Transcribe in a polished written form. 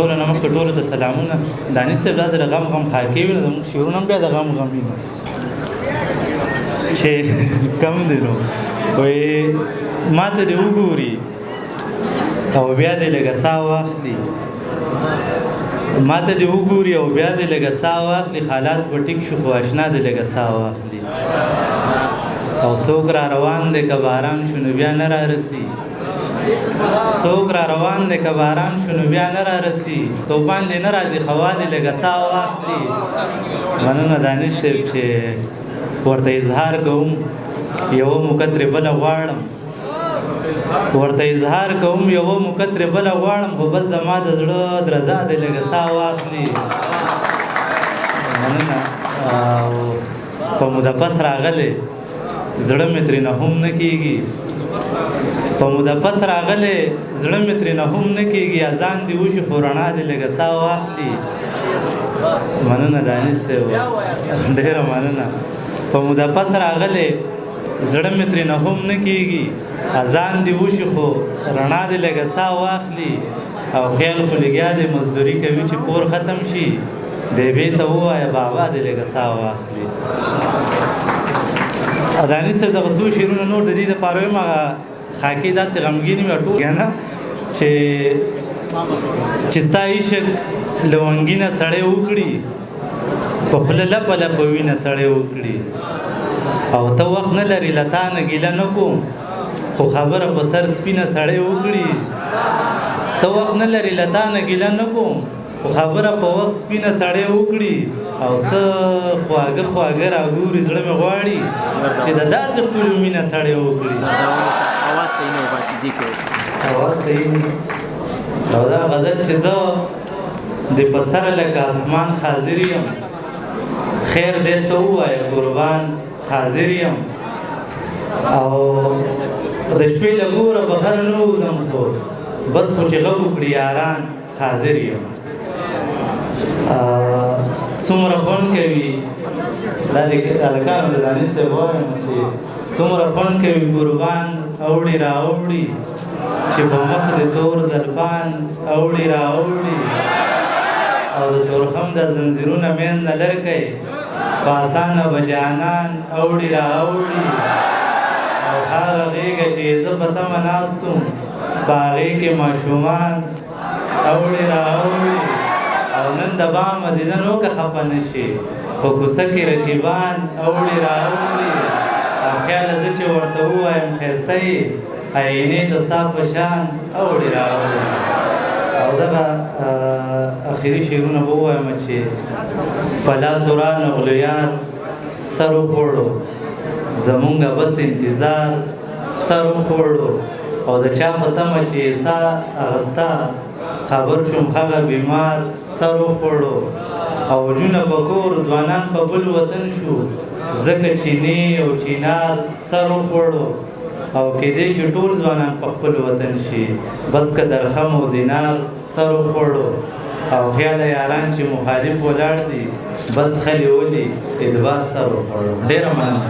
ټولو نه مخکې ټولو ته سلامونه. دانش صاحب دا سره غم حاکي وي نو زموږ شعرونه هم بیا د غم وي نو چې کم دی نو وایي ما ته دې وګوري او بیا دې لږه ساه واخلي، ما ته دې وګوري او بیا دې لږه ساه واخلي، حالات به ټیک شو خو اشنا دې لږه ساه واخلي. او څوک را روان دی که باران شو نو بیا نه رارسي، څوک را روان دی که باران شو نو بیا نه رارسي، توفان دې نه راځي هوا دې لږه ساه واخلي. مننه دانش صاحب چې ورته اظهار کوم یوه مکترې بله غواړم، ورته اظهار کوم یوه مکترې بله غواړم، خو بس زما د زړه درزا دې لږه ساه واخلي. مننه. او په موده پس راغلی زړه مې ترېنه هم نه کېږي، په موده پس راغلی زړه مې ترېنه هم نه کېږي، اذان دې وشي خو رڼا دې لږه ساه واخلي. مننه دانش صاحب، ډېره مننه. په موده پس راغلی زړه مې ترېنه هم نه کېږي، اذان دې وشي خو رڼا دې لږه ساه واخلي. او خیال خو لګیا دی مزدوري کوي چې پور ختم شي، بیبي ته ووایه بابا دې لږه ساه واخلي. دانش صاحب دغه څو شعرونه نور د دې دپاره ویم هغه خاکې داسې غمګین وي ټول نه چې ستا عشق لونګینه سړی وکړي، په خوله لپه لپه وینه سړی وکړي، او ته وخت نه لرې له تا نه ګیله نه کوم خو خبره په سر سپینه سړی وکړي، ته وخت نه لرې له تا نه ګیله نه کوم خو خبره په وخت سپینه سړی وکړي، او څه خواږه خواږه راګوري زړه مې غواړي چې د داسې ښکلو مینه سړی وکړي. اواز صحیح نه وباسي دې کې اواز صحیح نه. او دا غزل چې زه د په سره لکه اسمان حاضر یم، خیر دې څه ووایه قربان حاضر یم، او د شپې له ګوره بهر نه وځم خو بس خو چې غږ وکړي یاران حاضر یم. څومره خوند کوي دا د هلکانو د دانش صاحب وایم چې څومره خوند کوي قربان اوړي را اوړي چې په مخ د تور زلفان اوړي را اوړي، او د تورخم د زنځیرونه منځ نه لرې کوي په اسانه به جانان اوړي را اوړي، او هغه غېږه چې زه په تمه ناست وم په هغې کې ماشومان اوړي را اوړي، او نن د بام مدینه نو که خفه نه شي په کوڅه کې رقیبان اوړي را اوړي، او خیاله زه چې ورته ووایم ښایسته یې آینې ته ستا په شان اوړي را اوړي. او دغه اخري شعرونه به ووایم چې په لاسو رانغلو یار سر وخوړو زمونږه بس انتظار سر وخوړو، او د چا په تمه چې ساه اغستا خبر شوم هغه بیمار سر وخوړو، او جونه په کور ځوانان په بل وطن شو ځکه چینې او چینار سر وخوړو، او کېدای شي ټول ځوانان په خپل وطن شي بس که درخم او دینار سر وخوړو، او خیاله یاران چې مخالف ولاړ دي بس خلي ولي ادبار سر وخوړو. ډېره مننه.